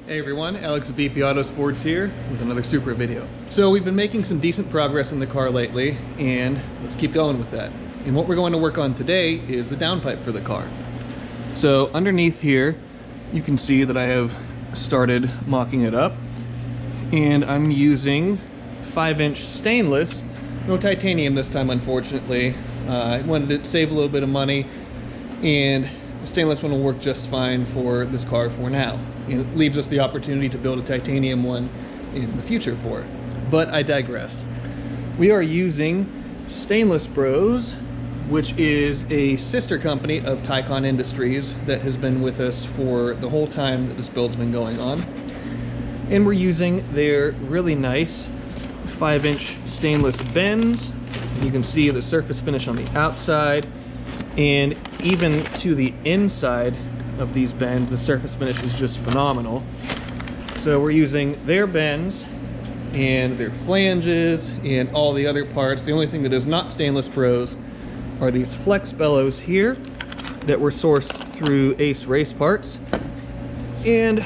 Hey everyone, Alex of BP Autosports here with another Supra video. So we've been making some decent progress in the car lately, and let's keep going with that. And what we're going to work on today is the downpipe for the car. So underneath here, you can see that I have started mocking it up, and I'm using 5-inch stainless, no titanium this time unfortunately. I wanted to save a little bit of money, and the stainless one will work just fine for this car for now. And it leaves us the opportunity to build a titanium one in the future for it. But I digress. We are using Stainless Bros, which is a sister company of Tycon Industries that has been with us for the whole time that this build's been going on. And we're using their really nice 5-inch stainless bends. You can see the surface finish on the outside, and even to the inside of these bends, the surface finish is just phenomenal. So we're using their bends and their flanges and all the other parts. The only thing that is not Stainless Bros are these flex bellows here that were sourced through Ace Race Parts. And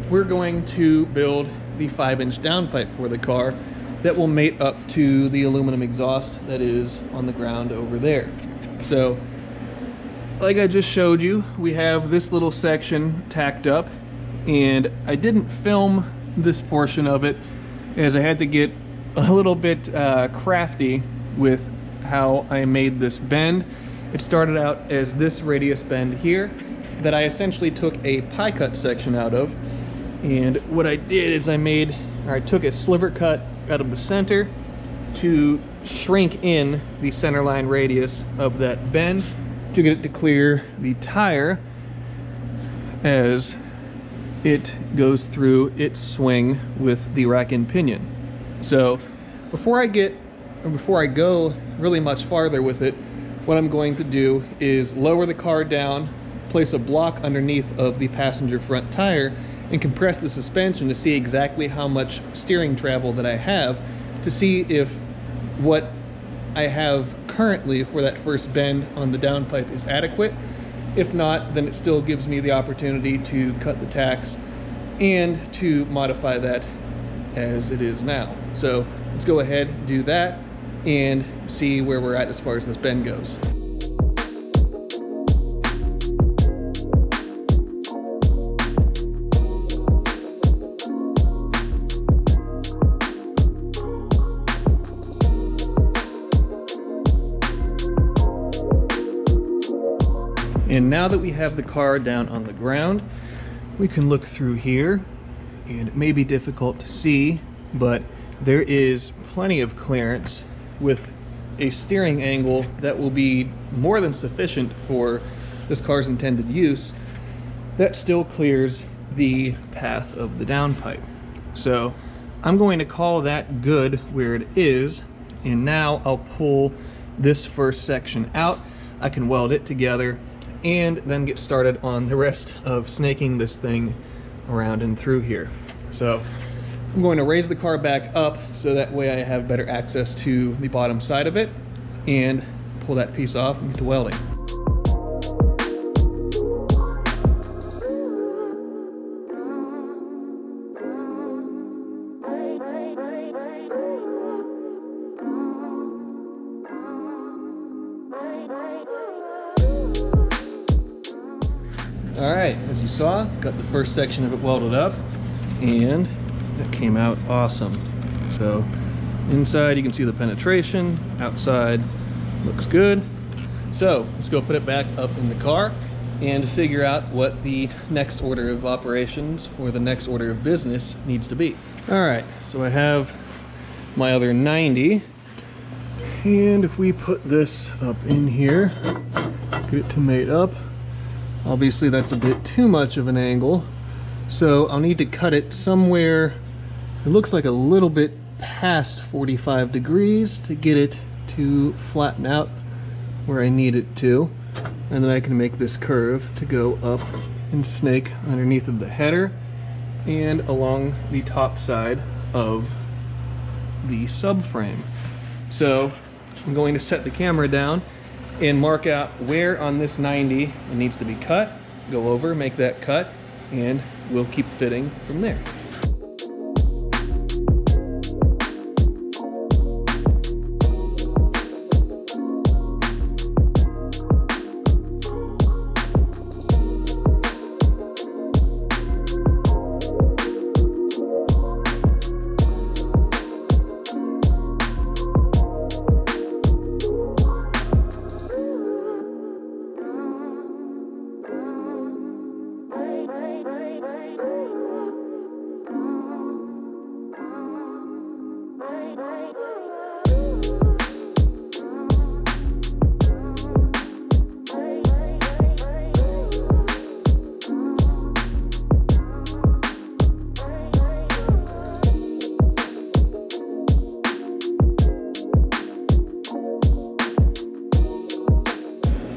we're going to build the 5-inch downpipe for the car that will mate up to the aluminum exhaust that is on the ground over there. So like I just showed you, we have this little section tacked up, and I didn't film this portion of it as I had to get a little bit crafty with how I made this bend. It started out as this radius bend here that I essentially took a pie cut section out of, and what I did is I took a sliver cut out of the center to shrink in the center line radius of that bend to get it to clear the tire as it goes through its swing with the rack and pinion. So before I go really much farther with it, what I'm going to do is lower the car down, place a block underneath of the passenger front tire, and compress the suspension to see exactly how much steering travel that I have, to see if what I have currently for that first bend on the downpipe is adequate. If not, then it still gives me the opportunity to cut the tacks and to modify that as it is now. So let's go ahead and do that and see where we're at as far as this bend goes. And now that we have the car down on the ground, we can look through here, and it may be difficult to see, but there is plenty of clearance with a steering angle that will be more than sufficient for this car's intended use. That still clears the path of the downpipe. So I'm going to call that good where it is, and now I'll pull this first section out. I can weld it together and then get started on the rest of snaking this thing around and through here. So I'm going to raise the car back up so that way I have better access to the bottom side of it, and pull that piece off and get to welding. Alright, as you saw, got the first section of it welded up, and it came out awesome. So inside you can see the penetration, outside looks good. So let's go put it back up in the car and figure out what the next order of operations or the next order of business needs to be. Alright, so I have my other 90, and if we put this up in here, get it to mate up. Obviously that's a bit too much of an angle, so I'll need to cut it somewhere, it looks like a little bit past 45 degrees to get it to flatten out where I need it to, and then I can make this curve to go up and snake underneath of the header and along the top side of the subframe. So I'm going to set the camera down and mark out where on this 90 it needs to be cut, go over, make that cut, and we'll keep fitting from there.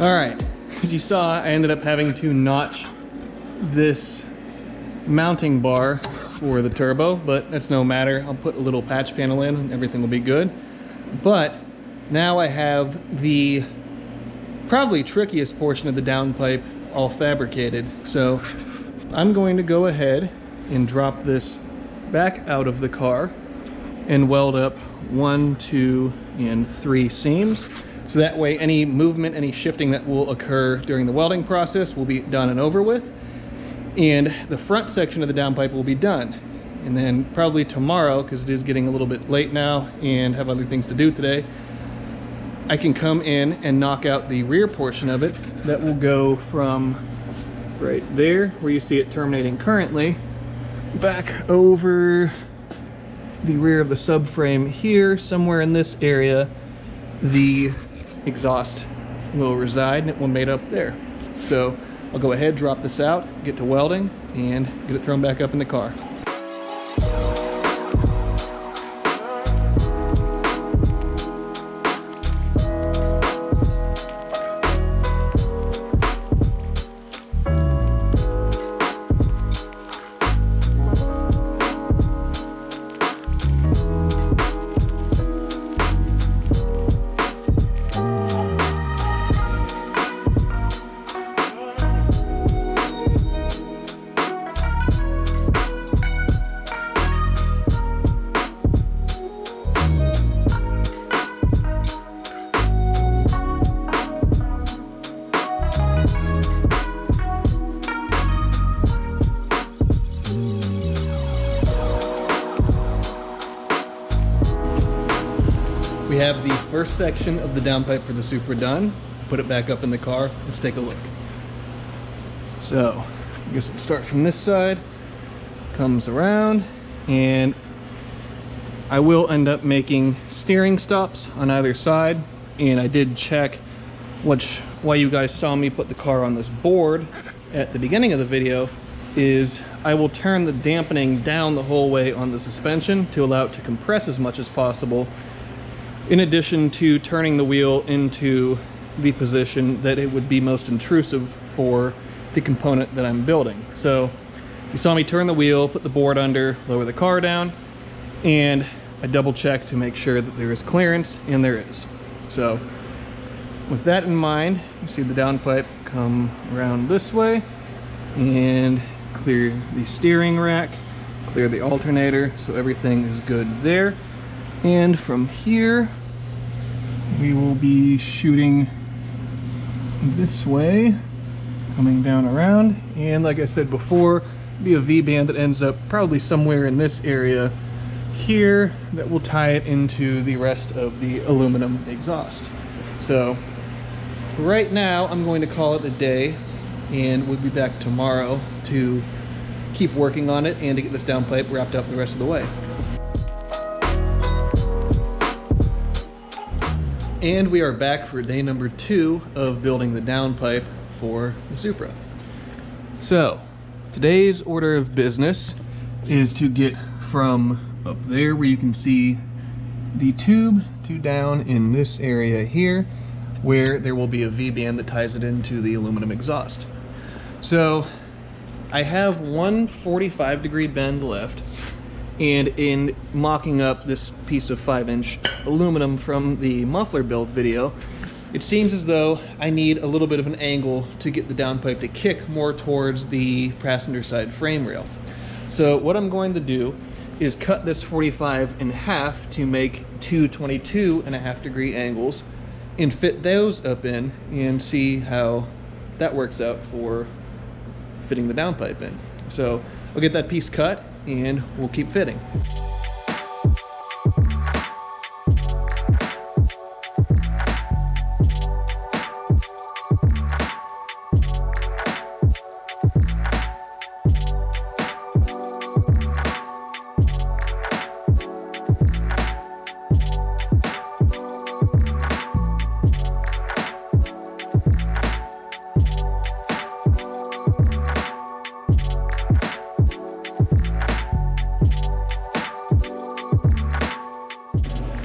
All right, as you saw, I ended up having to notch this mounting bar for the turbo, but that's no matter. I'll put a little patch panel in and everything will be good. But now I have the probably trickiest portion of the downpipe all fabricated. So I'm going to go ahead and drop this back out of the car and weld up 1, 2, and 3 seams. So that way any movement, any shifting that will occur during the welding process will be done and over with. And the front section of the downpipe will be done. And then probably tomorrow, because it is getting a little bit late now and have other things to do today, I can come in and knock out the rear portion of it. That will go from right there, where you see it terminating currently, back over the rear of the subframe here, somewhere in this area. The exhaust will reside and it will mate up there. So I'll go ahead, drop this out, get to welding, and get it thrown back up in the car. We have the first section of the downpipe for the Supra done. Put it back up in the car. Let's take a look. So, I guess it'll start from this side, comes around, and I will end up making steering stops on either side. And I did check why you guys saw me put the car on this board at the beginning of the video is I will turn the dampening down the whole way on the suspension to allow it to compress as much as possible, in addition to turning the wheel into the position that it would be most intrusive for the component that I'm building. So you saw me turn the wheel, put the board under, lower the car down, and I double check to make sure that there is clearance, and there is. So with that in mind, you see the downpipe come around this way and clear the steering rack, clear the alternator, so everything is good there. And from here, we will be shooting this way, coming down around, and like I said before, be a V-band that ends up probably somewhere in this area here that will tie it into the rest of the aluminum exhaust. So for right now, I'm going to call it a day, and we'll be back tomorrow to keep working on it and to get this downpipe wrapped up the rest of the way. And we are back for day number 2 of building the downpipe for the Supra. So today's order of business is to get from up there where you can see the tube to down in this area here, where there will be a V-band that ties it into the aluminum exhaust. So I have one 45-degree bend left, and in mocking up this piece of 5-inch aluminum from the muffler build video, it seems as though I need a little bit of an angle to get the downpipe to kick more towards the passenger side frame rail. So what I'm going to do is cut this 45 in half to make two 22.5-degree angles and fit those up in and see how that works out for fitting the downpipe in. So I'll get that piece cut and we'll keep fitting.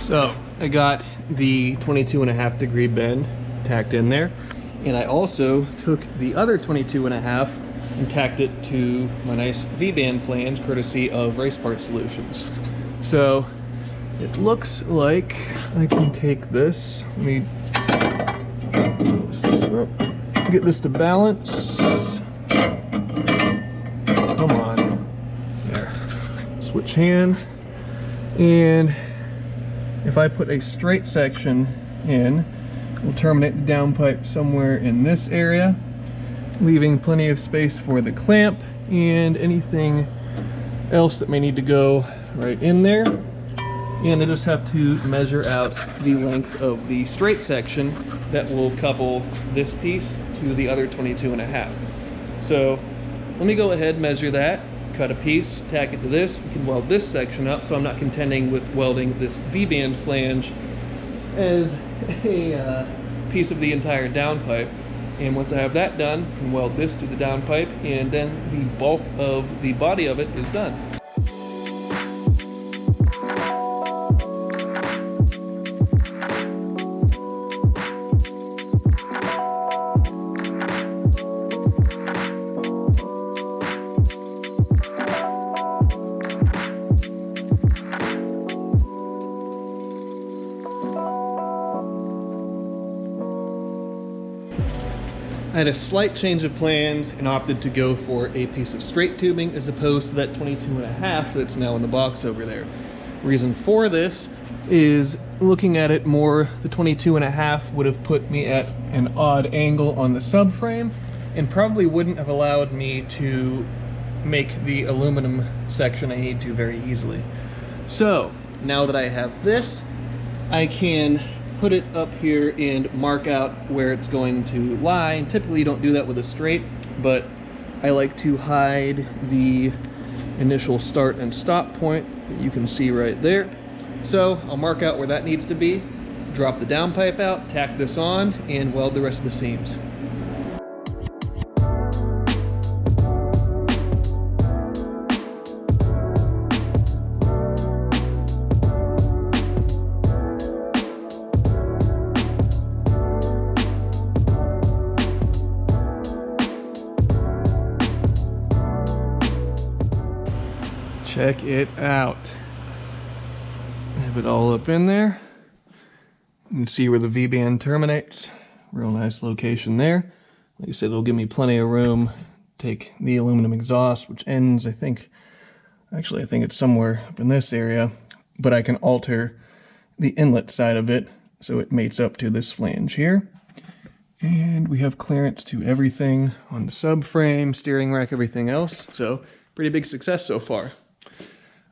So I got the 22.5-degree bend tacked in there, and I also took the other 22.5 and tacked it to my nice V-band flange courtesy of Race Part Solutions. So it looks like I can take this, let me get this to balance. Come on, there, switch hands, and if I put a straight section in, we'll terminate the downpipe somewhere in this area, leaving plenty of space for the clamp and anything else that may need to go right in there. And I just have to measure out the length of the straight section that will couple this piece to the other 22.5. So let me go ahead and measure that. Cut a piece, tack it to this. We can weld this section up so I'm not contending with welding this V-band flange as a piece of the entire downpipe. And once I have that done, I can weld this to the downpipe, and then the bulk of the body of it is done. I had a slight change of plans and opted to go for a piece of straight tubing as opposed to that 22.5 that's now in the box over there. Reason for this is, looking at it more, the 22.5 would have put me at an odd angle on the subframe and probably wouldn't have allowed me to make the aluminum section I need to very easily. So now that I have this, I can put it up here and mark out where it's going to lie. And typically you don't do that with a straight, but I like to hide the initial start and stop point that you can see right there. So I'll mark out where that needs to be, drop the downpipe out, tack this on, and weld the rest of the seams. Check it out. Have it all up in there. You can see where the V-band terminates. Real nice location there. Like I said, it'll give me plenty of room. Take the aluminum exhaust, which ends, I think it's somewhere up in this area, but I can alter the inlet side of it so it mates up to this flange here. And we have clearance to everything on the subframe, steering rack, everything else. So pretty big success so far.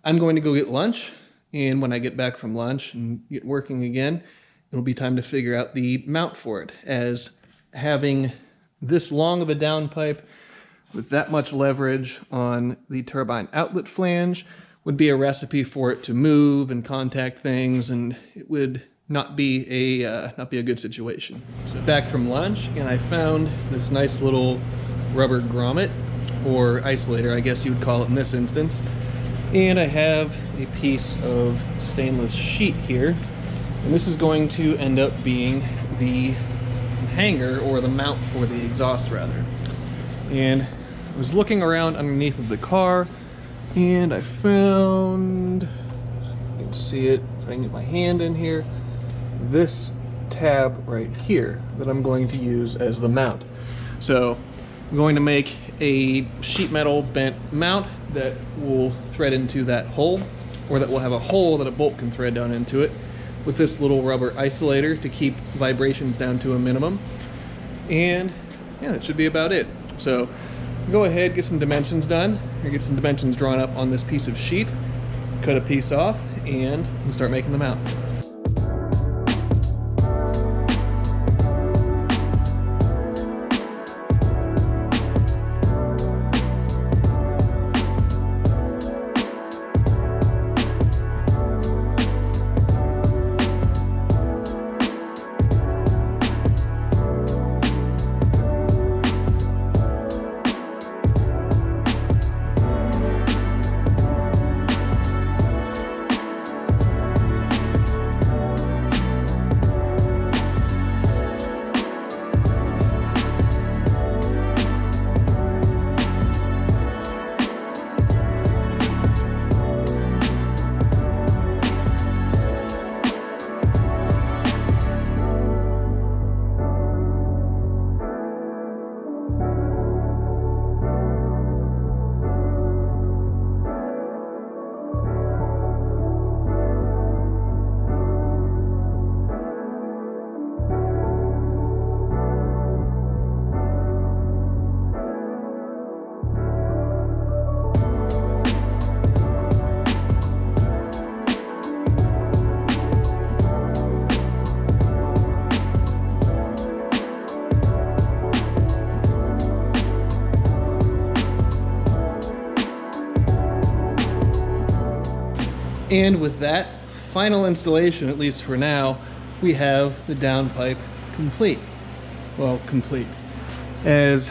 I'm going to go get lunch, and when I get back from lunch and get working again, it'll be time to figure out the mount for it, as having this long of a downpipe with that much leverage on the turbine outlet flange would be a recipe for it to move and contact things, and it would not be a good situation. So back from lunch, and I found this nice little rubber grommet, or isolator I guess you would call it in this instance. And I have a piece of stainless sheet here, and this is going to end up being the hanger, or the mount for the exhaust rather. And I was looking around underneath of the car, and I found, you can see it if I can get my hand in here, this tab right here that I'm going to use as the mount. So I'm going to make a sheet metal bent mount that will thread into that hole, or that will have a hole that a bolt can thread down into it, with this little rubber isolator to keep vibrations down to a minimum. And yeah, that should be about it. So go ahead, get some dimensions done, or get some dimensions drawn up on this piece of sheet, cut a piece off, and we'll start making the mount. And with that final installation, at least for now, we have the downpipe complete. Well, complete. As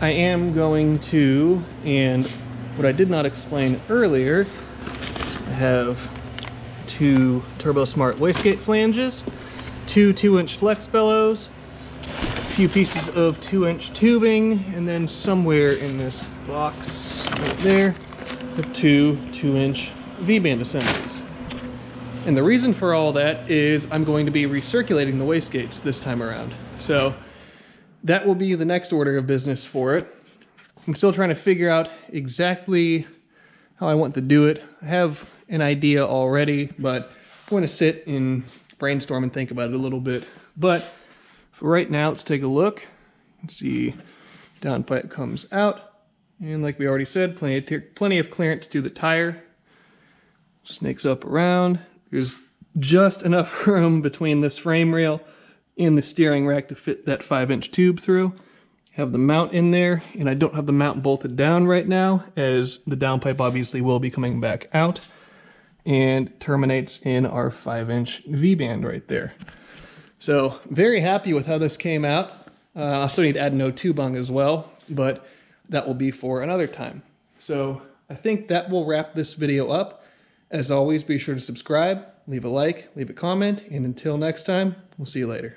I am going to, and what I did not explain earlier, I have two TurboSmart wastegate flanges, two 2-inch flex bellows, a few pieces of 2-inch tubing, and then somewhere in this box right there, I have two 2-inch V-band assemblies. And the reason for all that is I'm going to be recirculating the wastegates this time around. So that will be the next order of business for it. I'm still trying to figure out exactly how I want to do it. I have an idea already, but I want to sit and brainstorm and think about it a little bit. But for right now, let's take a look. Let's see, downpipe comes out. And like we already said, plenty of clearance to the tire. Snakes up around. There's just enough room between this frame rail and the steering rack to fit that 5-inch tube through. Have the mount in there, and I don't have the mount bolted down right now, as the downpipe obviously will be coming back out and terminates in our 5-inch V-band right there. So very happy with how this came out. I still need to add no tube bung as well, but that will be for another time. So I think that will wrap this video up. As always, be sure to subscribe, leave a like, leave a comment, and until next time, we'll see you later.